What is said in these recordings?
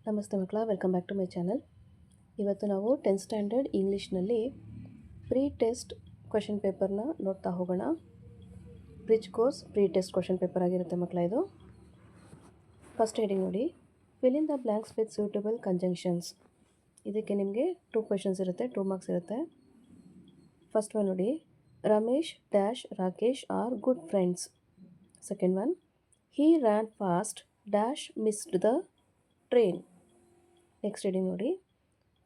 ನಮಸ್ತೆ ಮಕ್ಕಳ, welcome back to my channel. ಇವತ್ತು ನಾವು 10th ಸ್ಟ್ಯಾಂಡರ್ಡ್ ಇಂಗ್ಲೀಷ್ನಲ್ಲಿ ಪ್ರೀ ಟೆಸ್ಟ್ ಕ್ವೆಶನ್ ಪೇಪರ್ನ ನೋಡ್ತಾ ಹೋಗೋಣ. Bridge course pre test question paper ಆಗಿರುತ್ತೆ ಮಕ್ಕಳ. ಇದು ಫಸ್ಟ್ ಹೆಡಿಂಗ್ ನೋಡಿ, fill in the blanks with suitable conjunctions. ಇದಕ್ಕೆ ನಿಮಗೆ 2 ಕ್ವೆಶನ್ಸ್ ಇರುತ್ತೆ, 2 ಮಾರ್ಕ್ಸ್ ಇರುತ್ತೆ. ಫಸ್ಟ್ ಒನ್ ನೋಡಿ, Ramesh dash Rakesh are good friends. Second one, Hi ran fast dash missed the train. Next reading ನೋಡಿ,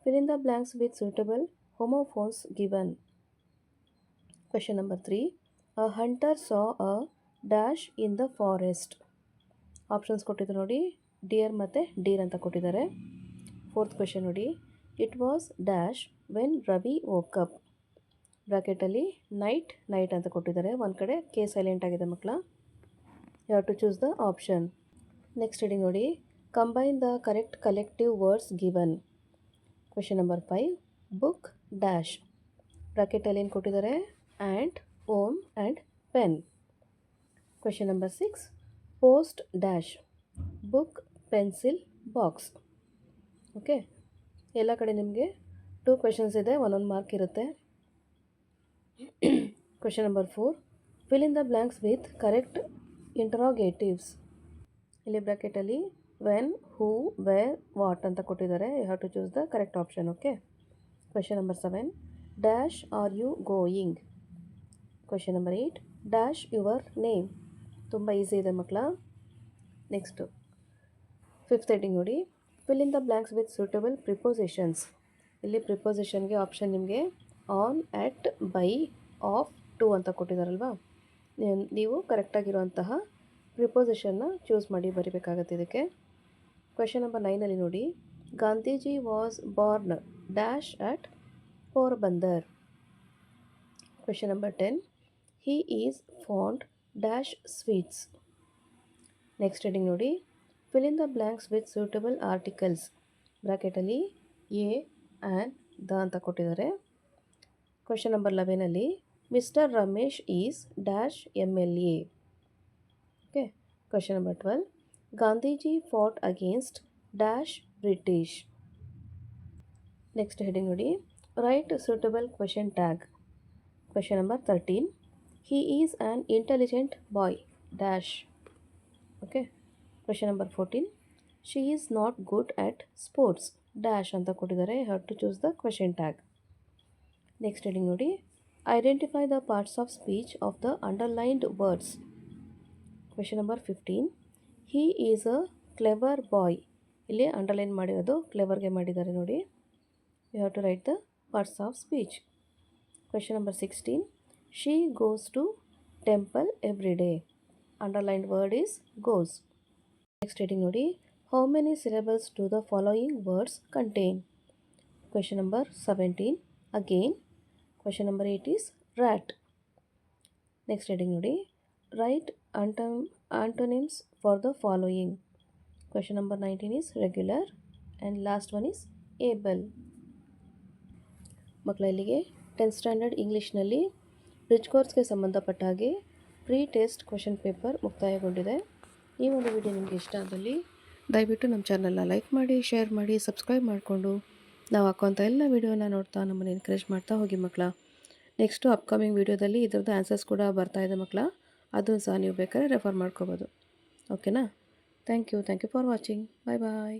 fill in the blanks with suitable homophones given. Question number 3, a hunter saw a dash in the forest. Options ಕೊಟ್ಟಿದ್ದಾರೆ ನೋಡಿ, dear ಮತ್ತು deer ಅಂತ ಕೊಟ್ಟಿದ್ದಾರೆ. Fourth question ನೋಡಿ, it was dash when Ravi woke up. ಬ್ರಾಕೆಟಲ್ಲಿ night ಅಂತ ಕೊಟ್ಟಿದ್ದಾರೆ. ಒಂದು ಕಡೆ ಕೆ ಸೈಲೆಂಟ್ ಆಗಿದೆ ಮಕ್ಕಳ. You have to choose the option. Next reading ನೋಡಿ, combine the correct collective words given. Question number 5, book dash. ಬ್ರಾಕೆಟಲ್ಲಿ ಏನು ಕೊಟ್ಟಿದ್ದಾರೆ, ಆ್ಯಂಡ್, ಓಮ್ and pen. Question number 6, post dash. Book, pencil, box. Okay, ಎಲ್ಲ ಕಡೆ ನಿಮಗೆ 2 ಕ್ವೆಶನ್ಸ್ ಇದೆ, ಒಂದೊಂದು ಮಾರ್ಕ್ ಇರುತ್ತೆ. Question number 4, fill in the blanks with correct interrogatives. ಇಲ್ಲಿ ಬ್ರಾಕೆಟಲ್ಲಿ ವೆನ್, ಹೂ, ವೇರ್, ವಾಟ್ ಅಂತ ಕೊಟ್ಟಿದ್ದಾರೆ. You have to choose the correct option. Okay. Question number 7, dash are you going. Question number 8, dash your name. ತುಂಬ easy ಇದೆ ಮಕ್ಕಳ. Next fifth heading ನೋಡಿ, fill in the blanks with suitable prepositions. ಇಲ್ಲಿ ಪ್ರಿಪೋಸಿಷನ್ಗೆ option ನಿಮಗೆ on, at, by, of, to ಅಂತ ಕೊಟ್ಟಿದ್ದಾರಲ್ವಾ. ನೀವು ಕರೆಕ್ಟಾಗಿರುವಂತಹ ಪ್ರಿಪೋಸಿಷನ್ನ choose ಮಾಡಿ ಬರಿಬೇಕಾಗತ್ತೆ ಇದಕ್ಕೆ. ಕ್ವೆಶನ್ ನಂಬರ್ 9ಅಲ್ಲಿ ನೋಡಿ, Gandhiji was born dash at Porbandar. Question number 10, he is fond dash sweets. Next heading ನೋಡಿ, fill in the blanks with suitable articles. ಬ್ರಾಕೆಟಲ್ಲಿ ಎ, ಆ್ಯನ್, ದ ಅಂತ ಕೊಟ್ಟಿದ್ದಾರೆ. ಕ್ವೆಶನ್ ನಂಬರ್ 11ಅಲ್ಲಿ, mister Ramesh is dash MLA. Okay. Question number 12, Gandhiji fought against dash British. Next heading ನೋಡಿ, write suitable question tag. Question number 13, he is an intelligent boy dash. Okay. Question number 14, she is not good at sports dash ಅಂತ ಕೊಟ್ಟಿದ್ದಾರೆ. You have to choose the question tag. Next heading ನೋಡಿ, identify the parts of speech of the underlined words. Question number 15, he is a clever boy. ಇಲ್ಲಿ underline ಮಾಡಿರೋದು ಕ್ಲೆವರ್ಗೆ ಮಾಡಿದ್ದಾರೆ ನೋಡಿ. You have to write the parts of speech. Question number 16, she goes to temple every day. Underlined word is goes. Next heading ನೋಡಿ, how many syllables to the following words contain. Question number 17, again. Question number 8 is rat. Next heading ನೋಡಿ, write antonyms for the following. Question number 19 is regular and last one is able. ಮಕ್ಕಳ, ಇಲ್ಲಿಗೆ 10th standard ಇಂಗ್ಲೀಷ್ನಲ್ಲಿ bridge ಕೋರ್ಸ್ಗೆ ಸಂಬಂಧಪಟ್ಟ ಹಾಗೆ pre test question paper ಮುಕ್ತಾಯಗೊಂಡಿದೆ. ಈ ಒಂದು video ನಿಮಗೆ ಇಷ್ಟ ಆದಲ್ಲಿ ದಯವಿಟ್ಟು ನಮ್ಮ ಚಾನಲ್ನ ಲೈಕ್ ಮಾಡಿ, ಶೇರ್ ಮಾಡಿ, ಸಬ್ಸ್ಕ್ರೈಬ್ ಮಾಡಿಕೊಂಡು ನಾವು ಹಾಕೋಂಥ ಎಲ್ಲ ವೀಡಿಯೋನ ನೋಡ್ತಾ ನಮ್ಮನ್ನು ಎನ್ಕರೇಜ್ ಮಾಡ್ತಾ ಹೋಗಿ ಮಕ್ಕಳ. ನೆಕ್ಸ್ಟು ಅಪ್ಕಮಿಂಗ್ ವೀಡಿಯೋದಲ್ಲಿ ಇದರದ್ದು ಆನ್ಸರ್ಸ್ ಕೂಡ ಬರ್ತಾ ಇದೆ ಮಕ್ಕಳ. ಅದನ್ನು ಸಹ ನೀವು ಬೇಕಾದ್ರೆ ರೆಫರ್ ಮಾಡ್ಕೋಬೋದು. ಓಕೆನಾ? Thank you for watching. Bye bye.